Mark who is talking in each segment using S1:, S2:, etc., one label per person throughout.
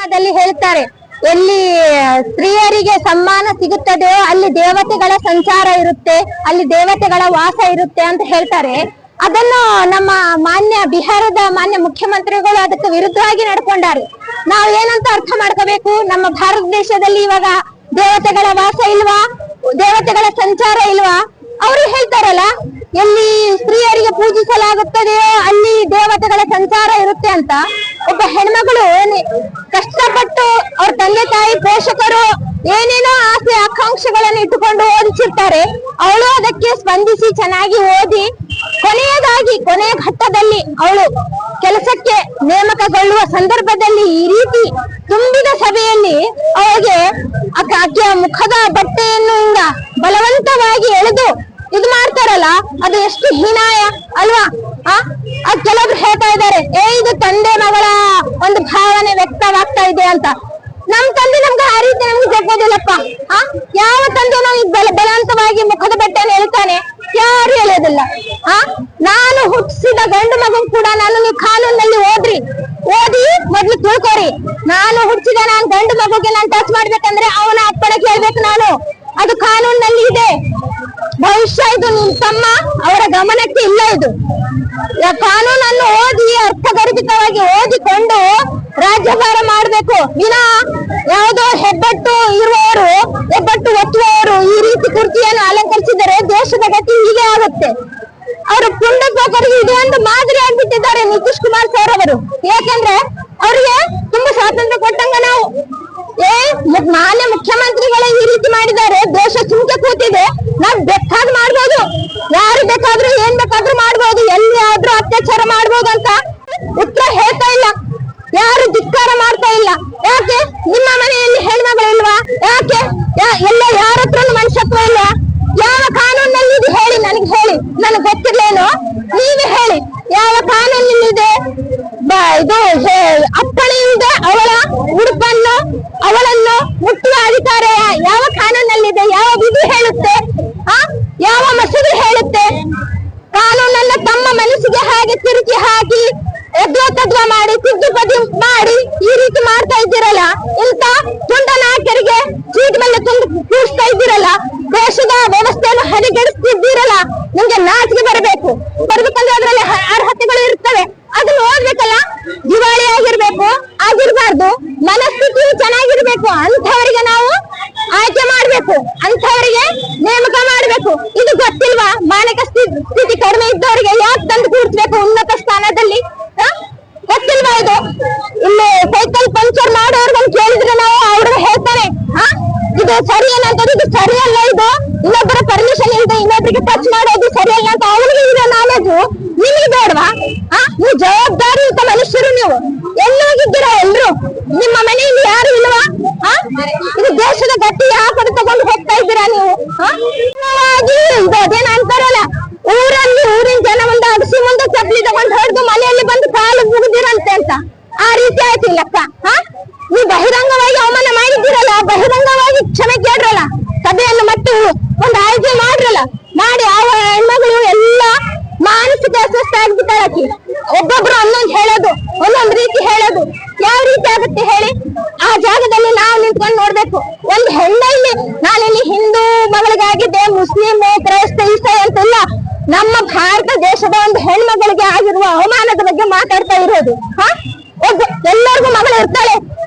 S1: ಧರ್ಮದಲ್ಲಿ ಹೇಳ್ತಾರೆ, ಎಲ್ಲಿ ಸ್ತ್ರೀಯರಿಗೆ ಸಮ್ಮಾನ ಸಿಗುತ್ತದೆಯೋ ಅಲ್ಲಿ ದೇವತೆಗಳ ಸಂಚಾರ ಇರುತ್ತೆ, ಅಲ್ಲಿ ದೇವತೆಗಳ ವಾಸ ಇರುತ್ತೆ ಅಂತ ಹೇಳ್ತಾರೆ. ಅದನ್ನು ನಮ್ಮ ಬಿಹಾರದ ಮಾನ್ಯ ಮುಖ್ಯಮಂತ್ರಿಗಳು ಅದಕ್ಕೆ ವಿರುದ್ಧವಾಗಿ ನಡ್ಕೊಂಡಾರೆ. ನಾವು ಏನಂತ ಅರ್ಥ ಮಾಡ್ಕೋಬೇಕು? ನಮ್ಮ ಭಾರತ ದೇಶದಲ್ಲಿ ಇವಾಗ ದೇವತೆಗಳ ವಾಸ ಇಲ್ವಾ, ದೇವತೆಗಳ ಸಂಚಾರ ಇಲ್ವಾ? ಅವರು ಹೇಳ್ತಾರಲ್ಲ, ಎಲ್ಲಿ ಸ್ತ್ರೀಯರಿಗೆ ಪೂಜಿಸಲಾಗುತ್ತದೆಯೋ ಅಲ್ಲಿ ದೇವತೆಗಳ ಸಂಚಾರ ಇರುತ್ತೆ ಅಂತ. ಒಬ್ಬ ಹೆಣ್ಮಗಳು ಕಷ್ಟಪಟ್ಟು ಅವ್ರ ತಂದೆ ತಾಯಿ ಪೋಷಕರು ಏನೇನೋ ಆಸೆ ಆಕಾಂಕ್ಷೆಗಳನ್ನು ಇಟ್ಟುಕೊಂಡು ಓದಿಸಿರ್ತಾರೆ. ಅವಳು ಅದಕ್ಕೆ ಸ್ಪಂದಿಸಿ ಚೆನ್ನಾಗಿ ಓದಿ ಕೊನೆಯ ಘಟ್ಟದಲ್ಲಿ ಅವಳು ಕೆಲಸಕ್ಕೆ ನೇಮಕಗೊಳ್ಳುವ ಸಂದರ್ಭದಲ್ಲಿ ಈ ರೀತಿ ತುಂಬಿದ ಸಭೆಯಲ್ಲಿ ಅವಳಿಗೆ ಆಕೆಯ ಮುಖದ ಬಟ್ಟೆಯನ್ನು ಬಲವಂತವಾಗಿ ಎಳೆದು ಇದು ಮಾಡ್ತಾರಲ್ಲ, ಅದು ಎಷ್ಟು ಹೀನಾಯ ಅಲ್ವಾ? ಕೆಲವರು ಹೇಳ್ತಾ ಇದ್ದಾರೆ, ಇದು ತಂದೆ ಮಗಳ ಒಂದು ಭಾವನೆ ವ್ಯಕ್ತವಾಗ್ತಾ ಇದೆ ಅಂತ. ನಮ್ ತಂದೆ ನಮ್ಗೆ ಆ ರೀತಿ ನಮ್ಗೆ ಜಗ್ಗೋದಿಲ್ಲಪ್ಪ. ಯಾವ ತಂದೆನೋ ಬಲವಂತವಾಗಿ ಮುಖದ ಬಟ್ಟೆಯನ್ನು ಎಳ್ತಾನೆ? ಯಾರು ಹೇಳೋದಿಲ್ಲ. ನಾನು ಹುಟ್ಟಿಸಿದ ಗಂಡು ಮಗನ್ ಕೂಡ ನೀವು ಕಾನೂನಲ್ಲಿ ಓದಿ ಮೊದ್ಲು ತಿಳ್ಕೊರಿ. ನಾನು ಹುಟ್ಟಿಸಿದ ಗಂಡು ಮಗುಗೆ ನಾನು ಟಚ್ ಮಾಡ್ಬೇಕಂದ್ರೆ ಅವನ ಅಪ್ಪಣೆ ಕೇಳ್ಬೇಕು ನಾನು. ಅದು ಕಾನೂನಲ್ಲಿ ಇದೆ. ಭವಿಷ್ಯ ಇದು ನಿಮ್ ತಮ್ಮ ಅವರ ಗಮನಕ್ಕೆ ಇಲ್ಲ. ಇದು ಕಾನೂನನ್ನು ಓದಿ ಅರ್ಥಗರ್ಭಿತವಾಗಿ ಓದಿಕೊಂಡು ರಾಜ್ಯಭಾರ ಮಾಡ್ಬೇಕು. ಯಾವುದೋ ಹೆಬ್ಬಟ್ಟು ಒತ್ತುವವರು ಈ ರೀತಿ ಕುರ್ಚಿಯನ್ನು ಅಲಂಕರಿಸಿದರೆ ದೇಶದ ಗತಿ ಹೀಗೆ ಆಗುತ್ತೆ. ಅವರು ಪುಂಡ ಪೋಕರಿಗೆ ಇದು ಒಂದು ಮಾದರಿ ಆಗ್ಬಿಟ್ಟಿದ್ದಾರೆ ನಿತೀಶ್ ಕುಮಾರ್ ಸರ್ ಅವರು. ಯಾಕೆಂದ್ರೆ ಅವ್ರಿಗೆ ತುಂಬಾ ಸ್ವಾತಂತ್ರ್ಯ ಕೊಟ್ಟಂಗ ನಾವು ಮಾನ್ಯ ಮುಖ್ಯಮಂತ್ರಿಗಳೇ ಈ ರೀತಿ ಮಾಡಿದ್ದಾರೆ. ದೇಶ ಸುಮ್ಕೆ ಕೂತಿದೆ. ನಾವ್ ಬೇಕಾದ್ ಮಾಡ್ಬೋದು, ಯಾರು ಬೇಕಾದ್ರೂ ಏನ್ ಬೇಕಾದ್ರೂ ಮಾಡ್ಬೋದು, ಎಲ್ಲಿ ಆದ್ರೂ ಅತ್ಯಾಚಾರ ಮಾಡ್ಬೋದು ಅಂತ ಉತ್ತರ ಹೇಳ್ತಾ ಇಲ್ಲ. ಯಾರು ಧಿಕ್ಕಾರ ಮಾಡ್ತಾ ಇಲ್ಲ. ಯಾಕೆ? ನಿಮ್ಮ ಮನೆಯಲ್ಲಿ ಹೆಣ್ಮಗಳು ಇಲ್ವಾ? ಯಾಕೆ? ಎಲ್ಲ ಯಾರ ಹತ್ರನು ಮನುಷ್ಯತ್ವ ಇಲ್ವಾ? ಯಾವ ಕಾನೂನಲ್ಲಿ ಇದು ಹೇಳಿ, ನನಗ್ ಗೊತ್ತಿರ್ಲೇನು? ನೀವೇ ಹೇಳಿ, ಯಾವ ಕಾನೂನಿದೆ? ಇದು ಅಪ್ಪಣೆಯಿಂದ ಅವಳ ಉಡುಪನ್ನು ಅವಳನ್ನು ಮುಟ್ಟುವ ಅಧಿಕಾರ ಯಾವ ಕಾನೂನಲ್ಲಿದೆ? ಯಾವ ವಿಧಿ ಹೇಳುತ್ತೆ? ಯಾವ ಮಸೂದೆ ಹೇಳುತ್ತೆ? ಕಾನೂನನ್ನ ತಮ್ಮ ಮನಸ್ಸಿಗೆ ಹಾಗೆ ತಿರುಗಿ ಹಾಕಿ ಎದ್ವಾ ಮಾಡಿ ತಿದ್ದುಪಡಿ ಮಾಡಿ ಈ ರೀತಿ ಮಾಡ್ತಾ ಇದ್ದೀರಲ್ಲ, ಇಂತ ತುಂಡ ನಾಯಕರಿಗೆ ಚೀಟ್ ಮೇಲೆ ಕೂರಿಸ್ತಾ ಇದ್ದೀರಲ್ಲ, ದೇಶದ ವ್ಯವಸ್ಥೆಯನ್ನು ಹದಗೆಡಿಸ್ತಿದ್ದೀರಲ್ಲ, ನಿಮ್ಗೆ ನಾಚಿಕೆ ಬರ್ಬೇಕಂದ್ರೆ ಅದ್ರಲ್ಲಿ ಅರ್ಹತೆಗಳು ಇರ್ತವೆ. ಅದನ್ನ ಓದ್ಬೇಕಲ್ಲ. ದಿವಾಳಿ ಆಗಿರ್ಬಾರ್ದು, ಮನಸ್ಥಿತಿ ಚೆನ್ನಾಗಿರ್ಬೇಕು. ಅಂಥವರಿಗೆ ನಾವು ಆಯ್ಕೆ ಮಾಡ್ಬೇಕು, ಅಂಥವರಿಗೆ ನೇಮಕ ಮಾಡ್ಬೇಕು. ಇದು ಗೊತ್ತಿಲ್ವಾ? ಮಾನಸಿಕ ಸ್ಥಿತಿ ಕಡಿಮೆ ಇದ್ದವರಿಗೆ ಯಾಕೆ ತಂದು ಕೂರಿಸ್ಬೇಕು ಉನ್ನತ ಸ್ಥಾನದಲ್ಲಿ? ಗೊತ್ತಿಲ್ವಾ? ಇದು ಇಲ್ಲಿ ಸೈಕಲ್ ಪಂಚರ್ ಮಾಡೋರ್ಗನ್ ಕೇಳಿದ್ರೆ ನಾವು ಅವ್ರಿಗೆ ಹೇಳ್ತಾರೆ, ಇದು ಸರಿ ಏನಂತದ್ದು, ಇದು ಸರಿಯಲ್ಲ, ಇದು ಇನ್ನೊಬ್ಬರ ಪರ್ಮಿಷನ್ ಇಲ್ಲದೆ ಇನ್ನೊಬ್ಬರಿಗೆ ಟಚ್ ಮಾಡೋದು ಸರಿಯಲ್ಲ ಅಂತ ಅವ್ರಿಗೆ ಇದೆ ನಾಲೆಜು. ನಿಮಗೆ ಬೇಡವಾ? ನೀವು ಜವಾಬ್ದಾರಿಯುತ ಮನುಷ್ಯರು. ನೀವು ಎಲ್ಲೋಗಿದ್ದೀರಾ? ಎಲ್ರು ನಿಮ್ಮ ಮನೆಯಲ್ಲಿ ಯಾರು ಇಲ್ವಾ? ಇದು ದೇಶದ ಗಟ್ಟಿ ಯಾವ ಕಡೆ ತಗೊಂಡು ಹೋಗ್ತಾ ಇದ್ದೀರಾ ನೀವು? ಅದೇನ ಅಂತಾರಲ್ಲ, ಊರಿನ ಜನ ಮುಂದೆ ಅಗಸಿ ಮುಂದೆ ಚಪ್ಪಲಿ ತಗೊಂಡು ಹೊಡೆದು ಮನೆಯಲ್ಲಿ ಬಂದು ಕಾಲು ಮುಗಿದಿರಂತೆ ಅಂತ. ಆ ರೀತಿ ಆಯ್ತು ಲೆಕ್ಕ. ನೀವು ಬಹಿರಂಗವಾಗಿ ಅವಮಾನ ಮಾಡಿದ್ದೀರಲ್ಲ, ಬಹಿರಂಗವಾಗಿ ಕ್ಷಮೆ ಕೇಳ್ರಲ್ಲ, ಸಭೆಯನ್ನು ಮತ್ತೆ ಒಂದು ಆಯೋಜನೆ ಮಾಡ್ರಲ್ಲ, ಮಾಡಿ ಆ ಹೆಣ್ಮಗಳು ಎಲ್ಲ ಮಾನಸಿಕ ಅಸ್ವಸ್ಥ ಆಗ್ಬಿಟ್ಟಾಳಕಿ. ಒಬ್ಬೊಬ್ರು ಒಂದೊಂದು ರೀತಿ ಹೇಳೋದು ಯಾವ ರೀತಿ ಆಗುತ್ತೆ ಹೇಳಿ? ಆ ಜಾಗದಲ್ಲಿ ನಾವು ನಿಂತ್ಕೊಂಡು ನೋಡ್ಬೇಕು. ಒಂದು ಹೆಣ್ಣಲ್ಲಿ ನಾನಿಲ್ಲಿ ಹಿಂದೂ ಮಗಳಿಗಾಗಿದ್ದೆ, ಮುಸ್ಲಿಂ, ಕ್ರೈಸ್ತ, ಈಸಾಯಿ ಅಂತಿಲ್ಲ. ನಮ್ಮ ಭಾರತ ದೇಶದ ಒಂದು ಹೆಣ್ಮಗಳಿಗೆ ಆಗಿರುವ ಅವಮಾನದ ಬಗ್ಗೆ ಮಾತಾಡ್ತಾ ಇರೋದು. ಎಲ್ಲರಿಗೂ ಮಗಳು ಇರ್ತಾಳೆ,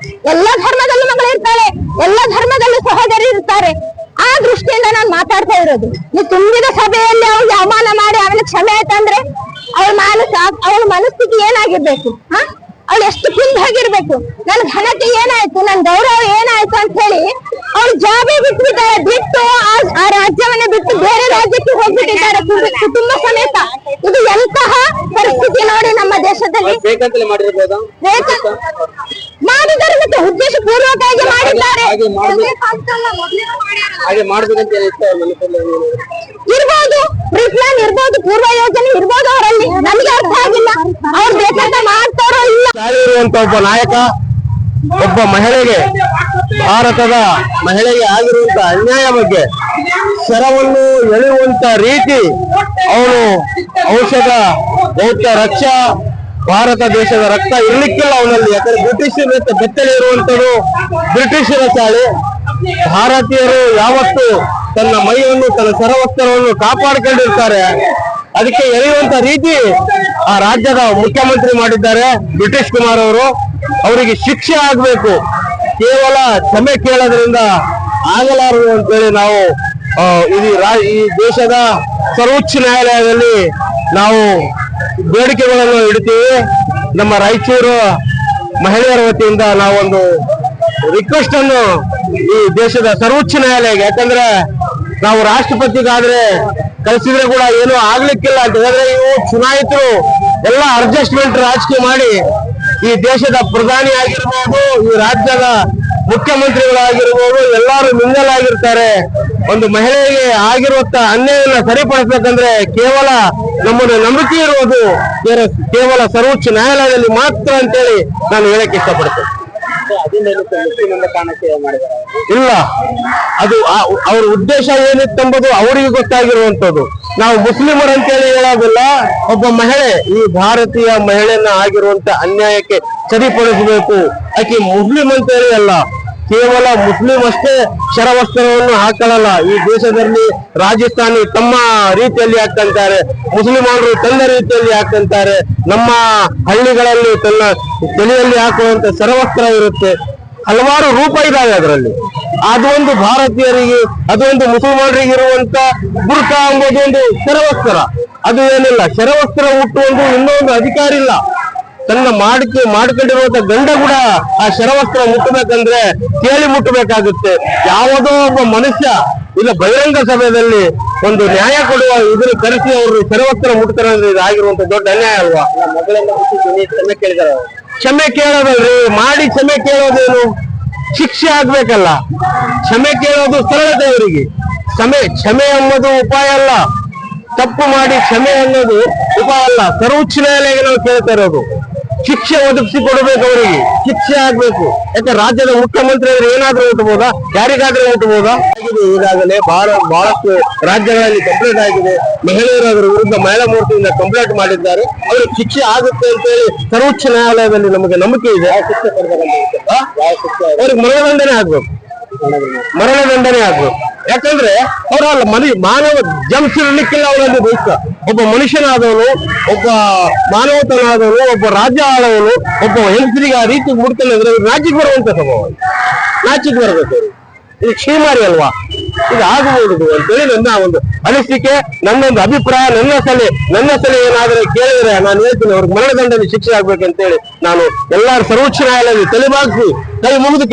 S1: ಎಲ್ಲ ಧರ್ಮದಲ್ಲೂ ಮಗಳು ಇರ್ತಾಳೆ, ಎಲ್ಲ ಧರ್ಮದಲ್ಲೂ ಸಹೋದರಿ ಇರ್ತಾರೆ. ಆ ದೃಷ್ಟಿಯಿಂದ ನಾನು ಮಾತಾಡ್ತಾ ಇರೋದು. ನೀವು ತುಂಬಿದ ಸಭೆಯಲ್ಲಿ ಅವ್ರಿಗೆ ಅವಮಾನ ಮಾಡಿ ಅವನ ಕ್ಷಮೆ ಆಯ್ತಂದ್ರೆ ಅವಳ ಮನಸ್ಥಿತಿ ಏನಾಗಿರ್ಬೇಕು? ಅವಳು ಎಷ್ಟು ಕುಂದಾಗಿರ್ಬೇಕು? ನನ್ ಘನತೆ ಏನಾಯ್ತು, ನನ್ ಗೌರವ ಏನಾಯ್ತು ಅಂತ ಹೇಳಿ ಅವಳು ಜಾಬೇ ಬಿಟ್ಬಿಟ್ಟಾರೆ. ಬಿಟ್ಟು ಆ ರಾಜ್ಯವನ್ನೇ ಬಿಟ್ಟು ಬೇರೆ ರಾಜ್ಯಕ್ಕೆ ಹೋಗ್ಬಿಟ್ಟಿದ್ದಾರೆ ಕುಟುಂಬ ಸಮೇತ. ಇದು ಎಂತಹ ಪರಿಸ್ಥಿತಿ ನೋಡಿ ನಮ್ಮ ದೇಶದಲ್ಲಿ. ಮಾಡಿದ್ದಾರೆ, ಮತ್ತೆ ಉದ್ದೇಶ ಪೂರ್ವಕವಾಗಿ ಮಾಡಿದ್ದಾರೆ. ಇರ್ಬೋದು, ಪ್ರಿಪ್ಲಾನ್ ಇರ್ಬೋದು, ಪೂರ್ವ ಯೋಜನೆ ಇರ್ಬೋದು ಅವರಲ್ಲಿ. ನಮ್ಗೆ ಅರ್ಥ ಆಗಿಲ್ಲ, ಅವ್ರು ಬೇಕಾದ ಮಾಡ್ತಾರೋ ಇಲ್ಲ.
S2: ಒಬ್ಬ ನಾಯಕ ಒಬ್ಬ ಮಹಿಳೆಗೆ, ಭಾರತದ ಮಹಿಳೆಗೆ ಆಗಿರುವಂತ ಅನ್ಯಾಯ ಬಗ್ಗೆ ಶರವನ್ನು ಎಳೆಯುವಂತ ರೀತಿ ಅವನು ಔಷಧ, ಬೌದ್ಧ ರಕ್ಷಾ ಭಾರತ ದೇಶದ ರಕ್ತ ಇರ್ಲಿಕ್ಕಿಲ್ಲ ಅವನಲ್ಲಿ. ಯಾಕಂದ್ರೆ ಬ್ರಿಟಿಷರ ಬೆತ್ತಲೆ ಇರುವಂತದ್ದು ಬ್ರಿಟಿಷರ ಚಾಳಿ. ಭಾರತೀಯರು ಯಾವತ್ತು ತನ್ನ ಮೈಯನ್ನು ತನ್ನ ಸರವಸ್ತ್ರವನ್ನು ಕಾಪಾಡಿಕೊಂಡಿರ್ತಾರೆ. ಅದಕ್ಕೆ ಎಳೆಯುವಂತ ರೀತಿ ಆ ರಾಜ್ಯದ ಮುಖ್ಯಮಂತ್ರಿ ಮಾಡಿದ್ದಾರೆ ಬ್ರಿಟಿಷ್ ಕುಮಾರ್ ಅವರು. ಅವರಿಗೆ ಶಿಕ್ಷೆ ಆಗ್ಬೇಕು. ಕೇವಲ ಕ್ಷಮೆ ಕೇಳೋದ್ರಿಂದ ಆಗಲಾರದು ಅಂತೇಳಿ ನಾವು ಈ ದೇಶದ ಸರ್ವೋಚ್ಚ ನ್ಯಾಯಾಲಯದಲ್ಲಿ ನಾವು ಬೇಡಿಕೆಗಳನ್ನು ಇಡ್ತೀವಿ. ನಮ್ಮ ರಾಯಚೂರು ಮಹಿಳೆಯರ ವತಿಯಿಂದ ನಾವೊಂದು ರಿಕ್ವೆಸ್ಟ್ ಅನ್ನು ಈ ದೇಶದ ಸರ್ವೋಚ್ಚ ನ್ಯಾಯಾಲಯಕ್ಕೆ, ಯಾಕಂದ್ರೆ ನಾವು ರಾಷ್ಟ್ರಪತಿಗಾದ್ರೆ ಕಳಿಸಿದ್ರೆ ಕೂಡ ಏನೂ ಆಗ್ಲಿಕ್ಕಿಲ್ಲ ಅಂತ ಹೇಳಿದ್ರೆ ಇವು ಚುನಾಯಿತರು ಎಲ್ಲ ಅಡ್ಜಸ್ಟ್ಮೆಂಟ್ ರಾಜಕೀಯ ಮಾಡಿ ಈ ದೇಶದ ಪ್ರಧಾನಿ ಆಗಿರ್ಬೋದು, ಈ ರಾಜ್ಯದ ಮುಖ್ಯಮಂತ್ರಿಗಳಾಗಿರ್ಬೋದು ಎಲ್ಲರೂ ಮಿಂಗಲಾಗಿರ್ತಾರೆ. ಒಂದು ಮಹಿಳೆಗೆ ಆಗಿರುವಂತ ಅನ್ಯಾಯವನ್ನು ಸರಿಪಡಿಸ್ಬೇಕಂದ್ರೆ ಕೇವಲ ನಮ್ಮನ್ನು ನಂಬಿಕೆ ಇರುವುದು ಕೇವಲ ಸರ್ವೋಚ್ಚ ನ್ಯಾಯಾಲಯದಲ್ಲಿ ಮಾತ್ರ ಅಂತೇಳಿ ನಾನು ಹೇಳಕ್ ಇಷ್ಟಪಡ್ತೇನೆ. ಇಲ್ಲ, ಅದು ಅವ್ರ ಉದ್ದೇಶ ಏನಿತ್ತೆಂಬುದು ಅವರಿಗೆ ಗೊತ್ತಾಗಿರುವಂತದ್ದು. ನಾವು ಮುಸ್ಲಿಮರು ಅಂತೇಳಿ ಹೇಳೋದಿಲ್ಲ. ಒಬ್ಬ ಮಹಿಳೆ, ಈ ಭಾರತೀಯ ಮಹಿಳೆಯನ್ನ ಆಗಿರುವಂತ ಅನ್ಯಾಯಕ್ಕೆ ಸರಿಪಡಿಸಬೇಕು. ಆಕೆ ಮುಸ್ಲಿಂ ಅಂತೇಳಿ ಅಲ್ಲ, ಕೇವಲ ಮುಸ್ಲಿಂ ಅಷ್ಟೇ ಶರವಸ್ತ್ರವನ್ನು ಹಾಕೊಳ್ಳಲ್ಲ. ಈ ದೇಶದಲ್ಲಿ ರಾಜಸ್ಥಾನಿ ತಮ್ಮ ರೀತಿಯಲ್ಲಿ ಹಾಕಂತಾರೆ, ಮುಸ್ಲಿಮರು ತನ್ನ ರೀತಿಯಲ್ಲಿ ಹಾಕಂತಾರೆ. ನಮ್ಮ ಹಳ್ಳಿಗಳಲ್ಲಿ ತನ್ನ ತಲೆಯಲ್ಲಿ ಹಾಕುವಂತ ಶರವಸ್ತ್ರ ಇರುತ್ತೆ. ಹಲವಾರು ರೂಪ ಇದಾವೆ ಅದರಲ್ಲಿ. ಅದೊಂದು ಭಾರತೀಯರಿಗೆ, ಅದೊಂದು ಮುಸಲ್ಮಾನರಿಗೆ ಇರುವಂತ ಬುರ್ಕಾ ಎಂಬುದು ಒಂದು ಶರವಸ್ತ್ರ. ಅದು ಏನಿಲ್ಲ, ಶರವಸ್ತ್ರ ಹುಟ್ಟುವುದು ಇನ್ನೊಂದು ಅಧಿಕಾರ ಇಲ್ಲ. ತನ್ನ ಮಾಡ್ಕೊಂಡಿರುವಂತ ಗಂಡ ಕೂಡ ಆ ಶರವಸ್ತ್ರ ಮುಟ್ಟಬೇಕಂದ್ರೆ ಕೇಳಿ ಮುಟ್ಟಬೇಕಾಗುತ್ತೆ. ಯಾವುದೋ ಒಬ್ಬ ಮನುಷ್ಯ ಇಲ್ಲ ಬಹಿರಂಗ ಸಭೆಯಲ್ಲಿ ಒಂದು ನ್ಯಾಯ ಕೊಡುವ ಇದನ್ನು ಕರೆಸಿ ಅವರು ಶರವಸ್ತ್ರ ಮುಟ್ತಾರೆ ಅಂದ್ರೆ ಇದಾಗಿರುವಂತ ದೊಡ್ಡ ಅನ್ಯಾಯ ಅಲ್ವಾ? ಕ್ಷಮೆ ಕೇಳಿದಾರ, ಕ್ಷಮೆ ಕೇಳೋದಲ್ರಿ, ಮಾಡಿ ಕ್ಷಮೆ ಕೇಳೋದೇನು? ಶಿಕ್ಷೆ ಆಗ್ಬೇಕಲ್ಲ. ಕ್ಷಮೆ ಕೇಳೋದು ಸರಳತೆ ಇವರಿಗೆ. ಕ್ಷಮೆ ಅನ್ನೋದು ಉಪಾಯ ಅಲ್ಲ. ತಪ್ಪು ಮಾಡಿ ಕ್ಷಮೆ ಅನ್ನೋದು ಉಪಾಯ ಅಲ್ಲ. ಸರ್ವೋಚ್ಚ ನ್ಯಾಯಾಲಯಕ್ಕೆ ನಾವು ಕೇಳ್ತಾ ಇರೋದು ಶಿಕ್ಷೆ ಒದಗಿಸಿ ಕೊಡಬೇಕು. ಅವರಿಗೆ ಶಿಕ್ಷೆ ಆಗ್ಬೇಕು. ಯಾಕೆ ರಾಜ್ಯದ ಮುಖ್ಯಮಂತ್ರಿ ಅವರು ಏನಾದ್ರೂ ಹುಟ್ಟಬಹುದಾ? ಯಾರಿಗಾದ್ರೂ ಹುಟ್ಟಬಹುದಾ? ಈಗಾಗಲೇ ಬಹಳಷ್ಟು ರಾಜ್ಯಗಳಲ್ಲಿ ಕಂಪ್ಲೇಂಟ್ ಆಗಿದೆ. ಮಹಿಳೆಯರು ಅದರ ವಿರುದ್ಧ ಮಹಿಳಾ ಮೋರ್ಚಾದಿಂದ ಕಂಪ್ಲೇಂಟ್ ಮಾಡಿದ್ದಾರೆ. ಅವ್ರಿಗೆ ಶಿಕ್ಷೆ ಆಗುತ್ತೆ ಅಂತ ಹೇಳಿ ಸರ್ವೋಚ್ಚ ನ್ಯಾಯಾಲಯದಲ್ಲಿ ನಮಗೆ ನಂಬಿಕೆ ಇದೆ. ಅವ್ರಿಗೆ ಮರಣದಂಡನೆ ಆಗ್ಬೇಕು. ಮರಣದಂಡನೆ ಆಗ್ಬೇಕು. ಯಾಕಂದ್ರೆ ಅವರಲ್ಲ ಮಾನವ ಜಂಸಿರ್ಲಿಕ್ಕಿಲ್ಲ ಅವರಲ್ಲಿ ಬಯಸ್ತ. ಒಬ್ಬ ಮನುಷ್ಯನಾದವನು, ಒಬ್ಬ ಮಾನವತನಾದವನು, ಒಬ್ಬ ರಾಜ್ಯ ಆಳವನು, ಒಬ್ಬ ಹೆಂಗಸರಿಗೆ ಆ ರೀತಿ ಮುಡ್ತಾನೆ ಅಂದ್ರೆ ನಾಚಿಗೆ ಬರುವಂತ ಸ್ವಭಾವ. ನಾಚಿಗೆ ಬರ್ಬೇಕು. ಇದು ಕ್ಷೇಮಾರಿ ಅಲ್ವಾ? ಇದು ಆಗಬಹುದು ಅಂತೇಳಿ ನನ್ನ ಒಂದು ಅನಿಸಿಕೆ, ನನ್ನೊಂದು ಅಭಿಪ್ರಾಯ. ನನ್ನ ಸಲಹೆ ಏನಾದ್ರೆ ಕೇಳಿದ್ರೆ ನಾನು ಹೇಳ್ತೀನಿ, ಅವ್ರಿಗೆ ಮರಣದಂಡನೆ ಶಿಕ್ಷೆ ಆಗ್ಬೇಕಂತೇಳಿ ನಾನು ಎಲ್ಲಾರು ಸರ್ವೋಚ್ಚ ನ್ಯಾಯಾಲಯದಲ್ಲಿ ತಲೆಬಾಗಿಸಿ ಕೈ ಮುಗಿದು